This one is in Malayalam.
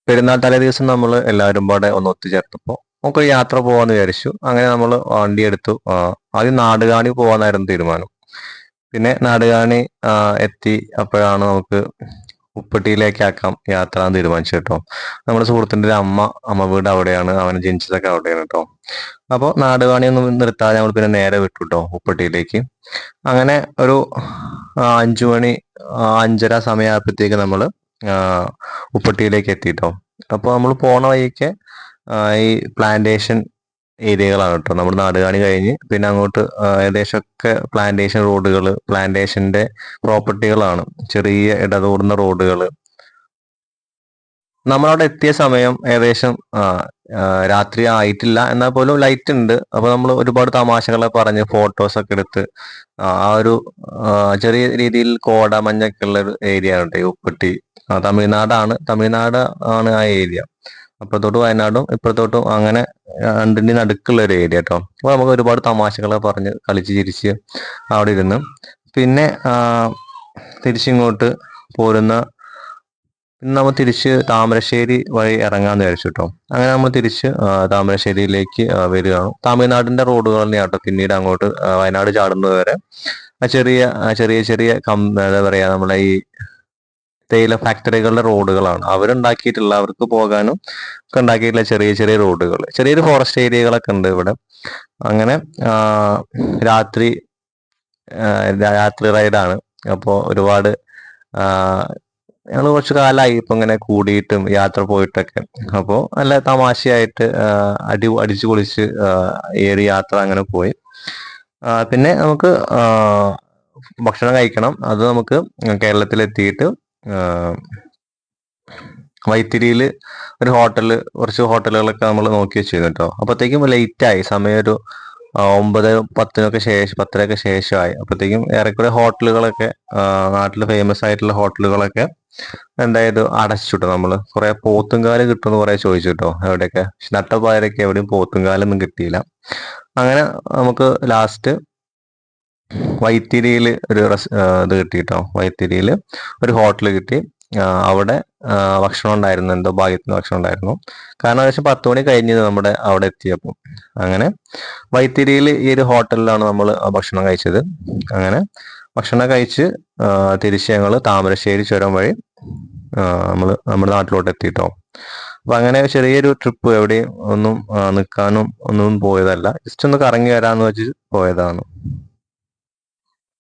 പെരുന്നാൾ തലേ ദിവസം നമ്മൾ എല്ലാവരും പാടെ ഒന്ന് ഒത്തുചേർത്തപ്പോൾ നമുക്കൊരു യാത്ര പോകാന്ന് വിചാരിച്ചു. അങ്ങനെ നമ്മൾ വണ്ടി എടുത്തു. ആദ്യം നാടുകാണി പോകാനായിരുന്നു തീരുമാനം. പിന്നെ നാടുകാണി എത്തി. അപ്പോഴാണ് നമുക്ക് ഉപ്പട്ടിയിലേക്കാക്കാം യാത്ര എന്ന് തീരുമാനിച്ചു കേട്ടോ. നമ്മുടെ സുഹൃത്തിന്റെ ഒരു അമ്മ വീട് അവിടെയാണ്. അവൻ ജനിച്ചതൊക്കെ അവിടെയാണ് കേട്ടോ. അപ്പോൾ നാടുകാണി ഒന്നും നിർത്താതെ നമ്മൾ പിന്നെ നേരെ വിട്ടു കേട്ടോ ഉപ്പട്ടിയിലേക്ക്. അങ്ങനെ ഒരു 5 മണി 5:30 സമയമായപ്പോഴത്തേക്ക് നമ്മൾ ഉപ്പട്ടിയിലേക്ക് എത്തിട്ടോ. അപ്പോൾ നമ്മൾ പോണ വഴിക്ക് ഈ പ്ലാന്റേഷൻ ഏരിയകളാണ് കേട്ടോ. നമ്മുടെ നാടുകാണി കഴിഞ്ഞ് പിന്നെ അങ്ങോട്ട് ഏകദേശമൊക്കെ പ്ലാന്റേഷൻ റോഡുകൾ, പ്ലാന്റേഷന്റെ പ്രോപ്പർട്ടികളാണ്. ചെറിയ ഇടതൂർന്ന റോഡുകൾ. നമ്മളവിടെ എത്തിയ സമയം ഏകദേശം രാത്രി ആയിട്ടില്ല, എന്നാൽ പോലും ലൈറ്റ് ഉണ്ട്. അപ്പൊ നമ്മൾ ഒരുപാട് തമാശകളൊക്കെ പറഞ്ഞ് ഫോട്ടോസ് ഒക്കെ എടുത്ത് ആ ഒരു ചെറിയ രീതിയിൽ കോട മഞ്ഞൊക്കെ ഉള്ള ഒരു ഏരിയ ആണ് ഈ ഉപ്പട്ടി. തമിഴ്നാട് ആണ് ആ ഏരിയ. അപ്പുറത്തോട്ട് വയനാടും ഇപ്പുറത്തോട്ടും അങ്ങനെ രണ്ടിന്റെ നടുക്കുള്ള ഒരു ഏരിയ കേട്ടോ. അപ്പൊ നമുക്ക് ഒരുപാട് തമാശകളൊക്കെ പറഞ്ഞ് കളിച്ച് ചിരിച്ച് അവിടെ ഇരുന്ന് പിന്നെ തിരിച്ചിങ്ങോട്ട് പോരുന്ന പിന്നെ നമ്മൾ തിരിച്ച് താമരശ്ശേരി വഴി ഇറങ്ങാന്ന് വിചാരിച്ചു കേട്ടോ. അങ്ങനെ നമ്മൾ തിരിച്ച് താമരശ്ശേരിയിലേക്ക് വരികയാണ്. തമിഴ്നാടിന്റെ റോഡുകൾ തന്നെയാണ് കേട്ടോ. പിന്നീട് അങ്ങോട്ട് വയനാട് ചാടുന്നത് വരെ ചെറിയ ചെറിയ എന്താ പറയാ, നമ്മളെ ഈ തേയില ഫാക്ടറികളുടെ റോഡുകളാണ് അവരുണ്ടാക്കിയിട്ടുള്ള. അവർക്ക് പോകാനും ഒക്കെ ഉണ്ടാക്കിയിട്ടുള്ള ചെറിയ ചെറിയ റോഡുകൾ, ചെറിയൊരു ഫോറസ്റ്റ് ഏരിയകളൊക്കെ ഉണ്ട് ഇവിടെ. അങ്ങനെ രാത്രി രാത്രി റൈഡാണ്. അപ്പോൾ ഒരുപാട് ഞങ്ങൾ കുറച്ച് കാലമായി ഇപ്പൊ ഇങ്ങനെ കൂടിയിട്ടും യാത്ര പോയിട്ടൊക്കെ. അപ്പോൾ നല്ല തമാശയായിട്ട് അടിച്ചു പൊളിച്ച് ഈ ഒരു യാത്ര അങ്ങനെ പോയി. പിന്നെ നമുക്ക് ഭക്ഷണം കഴിക്കണം. അത് നമുക്ക് കേരളത്തിലെത്തിയിട്ട് വൈത്തിരിയിൽ ഒരു കുറച്ച് ഹോട്ടലുകളൊക്കെ നമ്മൾ നോക്കി വെച്ചിരുന്നു കേട്ടോ. അപ്പോഴത്തേക്കും ലേറ്റ് ആയി. സമയം ഒരു 9:10 ശേഷമായി. അപ്പോഴത്തേക്കും ഏറെക്കുറെ ഹോട്ടലുകളൊക്കെ നാട്ടിൽ ഫേമസ് ആയിട്ടുള്ള ഹോട്ടലുകളൊക്കെ എന്തായത് അടച്ചിട്ടോ. നമ്മള് കുറെ പോത്തുംകാല് കിട്ടുമെന്ന് കുറെ ചോദിച്ചു കേട്ടോ. എവിടെയൊക്കെ നട്ടപ്പായരൊക്കെ എവിടെയും പോത്തുംകാലൊന്നും കിട്ടിയില്ല. അങ്ങനെ നമുക്ക് ലാസ്റ്റ് വൈത്തിരിയിൽ ഇത് കിട്ടി കേട്ടോ. വൈത്തിരിയിൽ ഒരു ഹോട്ടൽ കിട്ടി. അവിടെ ഭക്ഷണം ഉണ്ടായിരുന്നു. എന്തോ ഭാഗ്യത്തിന് ഭക്ഷണം ഉണ്ടായിരുന്നു. കാരണം ഏകദേശം 10 മണി കഴിഞ്ഞത് നമ്മുടെ അവിടെ എത്തിയപ്പോൾ. അങ്ങനെ വൈത്തിരിയിൽ ഈ ഒരു ഹോട്ടലിലാണ് നമ്മൾ ഭക്ഷണം കഴിച്ചത്. അങ്ങനെ ഭക്ഷണം കഴിച്ച് തിരിച്ച് ഞങ്ങൾ താമരശ്ശേരി ചുരം വഴി നമ്മുടെ നാട്ടിലോട്ട് എത്തിട്ടോ. അപ്പൊ അങ്ങനെ ചെറിയൊരു ട്രിപ്പ്, എവിടെയും ഒന്നും നിൽക്കാനും ഒന്നും പോയതല്ല. ജസ്റ്റ് ഒന്ന് കറങ്ങി വരാന്ന് വെച്ച് പോയതാണ്.